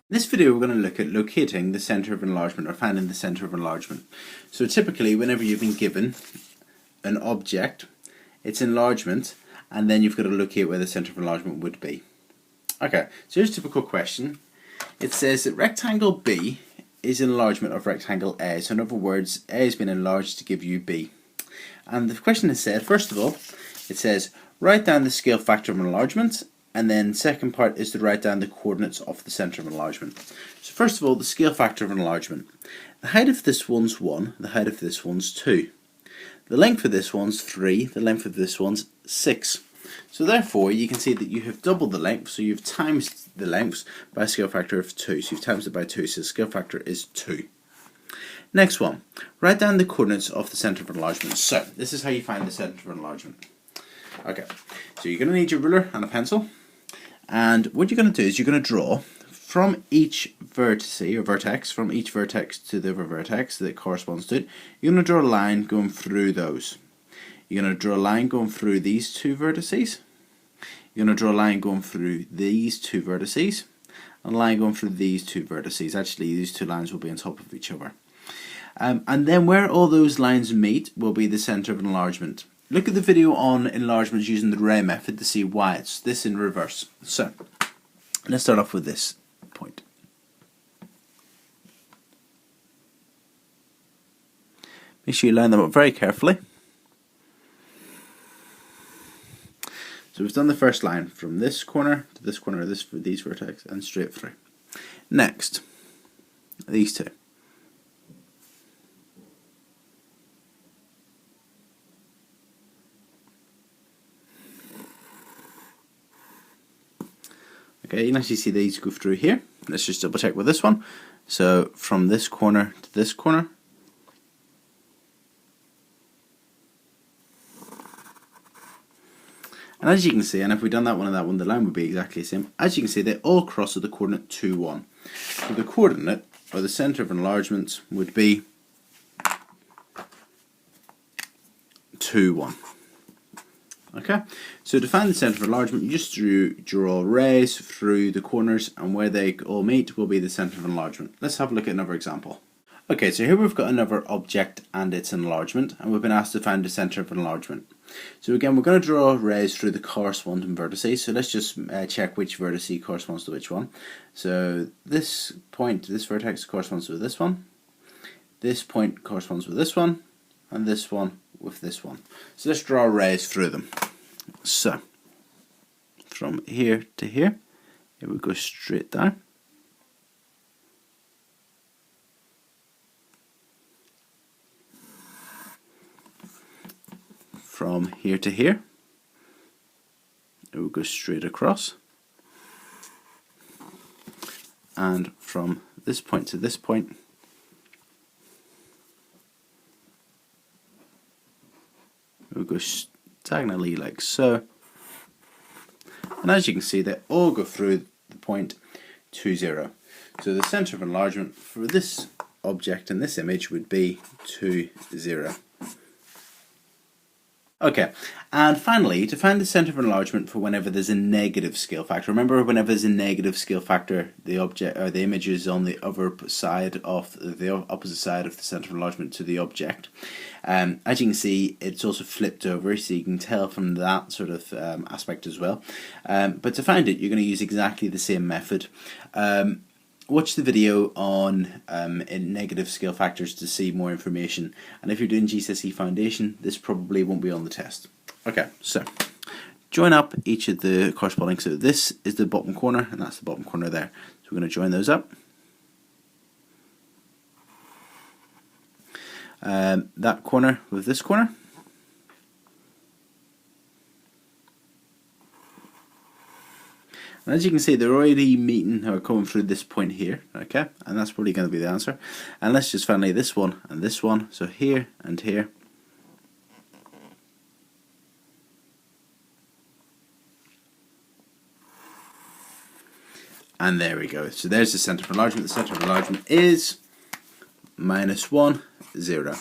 In this video we're going to look at locating the centre of enlargement, or finding the centre of enlargement. So typically whenever you've been given an object, its enlargement, and then you've got to locate where the centre of enlargement would be. Okay, so here's a typical question. It says that rectangle B is enlargement of rectangle A. So in other words, A has been enlarged to give you B. And the question is said, first of all, it says write down the scale factor of enlargement, and then second part is to write down the coordinates of the centre of enlargement. So first of all, the scale factor of enlargement. The height of this one's 1, the height of this one's 2. The length of this one's 3, the length of this one's 6. So therefore you can see that you have doubled the length, so you've times the lengths by a scale factor of 2. So you've times it by 2, so the scale factor is 2. Next one, write down the coordinates of the centre of enlargement. So this is how you find the centre of enlargement. Okay, so you're going to need your ruler and a pencil. And what you're going to do is you're going to draw from each vertex, from each vertex to the other vertex that corresponds to it. You're going to draw a line going through those. You're going to draw a line going through these two vertices. You're going to draw a line going through these two vertices. And a line going through these two vertices. Actually, these two lines will be on top of each other. And then where all those lines meet will be the centre of enlargement. Look at the video on enlargements using the ray method to see why it's this in reverse. So, let's start off with this point. Make sure you line them up very carefully. So we've done the first line from this corner to this corner, these vertex, and straight through. Next, these two. Okay, you can actually see these go through here. Let's just double check with this one. So from this corner to this corner. And as you can see, and if we've done that one and that one, the line would be exactly the same. As you can see, they all cross at the coordinate 2, 1. So the coordinate, or the centre of enlargement, would be 2, 1. Okay, so to find the centre of enlargement, you just draw rays through the corners, and where they all meet will be the centre of enlargement. Let's have a look at another example. Okay, so here we've got another object and its enlargement, and we've been asked to find the centre of enlargement. So again, we're going to draw rays through the corresponding vertices, so let's just check which vertice corresponds to which one. So this point, this vertex corresponds with this one, this point corresponds with this one, and this one with this one. So let's draw rays through them. So from here to here, it would go straight down. From here to here, it would go straight across. And from this point to this point, it would go diagonally like so. And as you can see, they all go through the point 2, 0. So the centre of enlargement for this object in this image would be 2, 0. Okay, and finally, to find the centre of enlargement for whenever there's a negative scale factor. Remember, whenever there's a negative scale factor, the object or the image is on the other side of the opposite side of the centre of enlargement to the object. As you can see, it's also flipped over, so you can tell from that sort of aspect as well. But to find it, you're going to use exactly the same method. Watch the video on negative scale factors to see more information, and if you're doing GCSE Foundation, this probably won't be on the test. Okay, so join up each of the corresponding, so this is the bottom corner and that's the bottom corner there, so we're going to join those up. That corner with this corner. And as you can see, they're already meeting or coming through this point here, okay? And that's probably going to be the answer. And let's just finally this one and this one, so here and here. And there we go. So there's the centre of enlargement. The centre of enlargement is -1, 0.